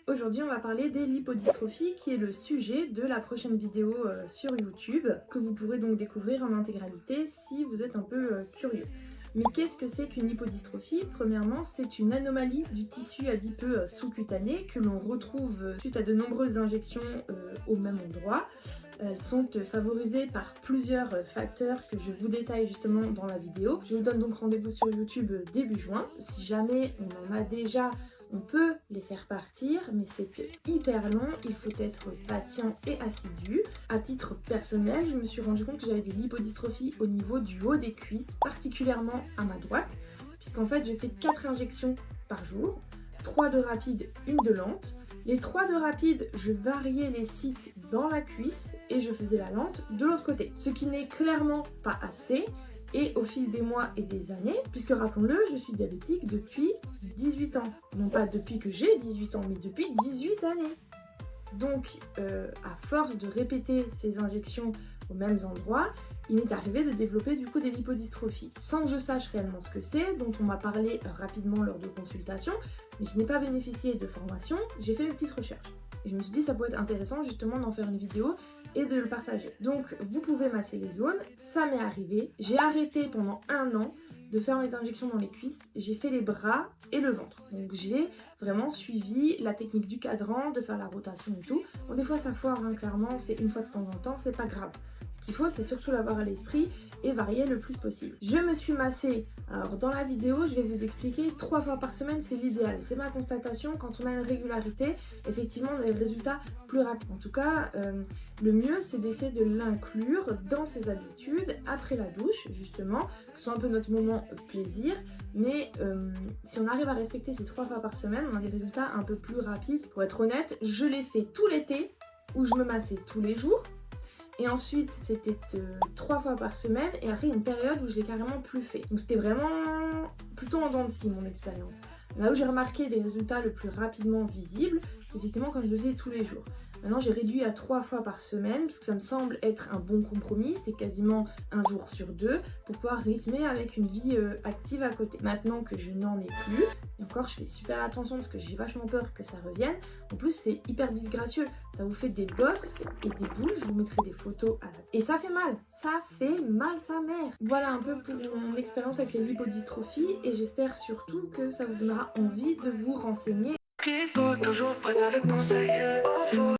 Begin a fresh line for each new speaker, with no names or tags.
Aujourd'hui on va parler des lipodystrophies qui est le sujet de la prochaine vidéo sur YouTube que vous pourrez donc découvrir en intégralité si vous êtes un peu curieux. Mais qu'est-ce que c'est qu'une lipodystrophie? Premièrement, c'est une anomalie du tissu adipeux sous-cutané que l'on retrouve suite à de nombreuses injections au même endroit. Elles sont favorisées par plusieurs facteurs que je vous détaille justement dans la vidéo. Je vous donne donc rendez-vous sur YouTube début juin. Si jamais on en a déjà, on peut les faire partir, mais c'est hyper long, il faut être patient et assidu. À titre personnel, je me suis rendu compte que j'avais des lipodystrophies au niveau du haut des cuisses, particulièrement à ma droite, puisqu'en fait j'ai fait 4 injections par jour, 3 de rapide, 1 de lente. Les 3 de rapide, je variais les sites dans la cuisse et je faisais la lente de l'autre côté. Ce qui n'est clairement pas assez. Et au fil des mois et des années, puisque rappelons-le, je suis diabétique depuis 18 ans. Non pas depuis que j'ai 18 ans, mais depuis 18 années. Donc, à force de répéter ces injections aux mêmes endroits, il m'est arrivé de développer du coup des lipodystrophies. Sans que je sache réellement ce que c'est, dont on m'a parlé rapidement lors de consultations, mais je n'ai pas bénéficié de formation, j'ai fait mes petites recherches. Et je me suis dit ça pourrait être intéressant justement d'en faire une vidéo et de le partager. Donc vous pouvez masser les zones, ça m'est arrivé. J'ai arrêté pendant 1 an de faire mes injections dans les cuisses, j'ai fait les bras et le ventre. Donc j'ai vraiment suivi la technique du cadran, de faire la rotation et tout. Bon, des fois ça foire, hein, clairement, c'est une fois de temps en temps, c'est pas grave. Ce qu'il faut, c'est surtout l'avoir à l'esprit et varier le plus possible. Je me suis massée, alors dans la vidéo, je vais vous expliquer 3 fois par semaine, c'est l'idéal. C'est ma constatation, quand on a une régularité, effectivement, on a des résultats plus rapides. En tout cas, le mieux, c'est d'essayer de l'inclure dans ses habitudes, après la douche, justement, que ce soit un peu notre moment plaisir. Mais si on arrive à respecter ces 3 fois par semaine, on a des résultats un peu plus rapides. Pour être honnête, je l'ai fait tout l'été, où je me massais tous les jours. Et ensuite, c'était 3 fois par semaine. Et après, une période où je l'ai carrément plus fait. Donc c'était vraiment plutôt en dents de scie, mon expérience. Là où j'ai remarqué des résultats le plus rapidement visibles, c'est effectivement quand je le faisais tous les jours. Maintenant, j'ai réduit à 3 fois par semaine, parce que ça me semble être un bon compromis. C'est quasiment 1 jour sur 2, pour pouvoir rythmer avec une vie active à côté. Maintenant que je n'en ai plus, et encore, je fais super attention, parce que j'ai vachement peur que ça revienne. En plus, c'est hyper disgracieux. Ça vous fait des bosses et des boules. Je vous mettrai des photos à la... Et ça fait mal. Ça fait mal, sa mère. Voilà un peu pour mon expérience avec les lipodystrophies. Et j'espère surtout que ça vous donnera envie de vous renseigner.
Toujours prête à le conseiller.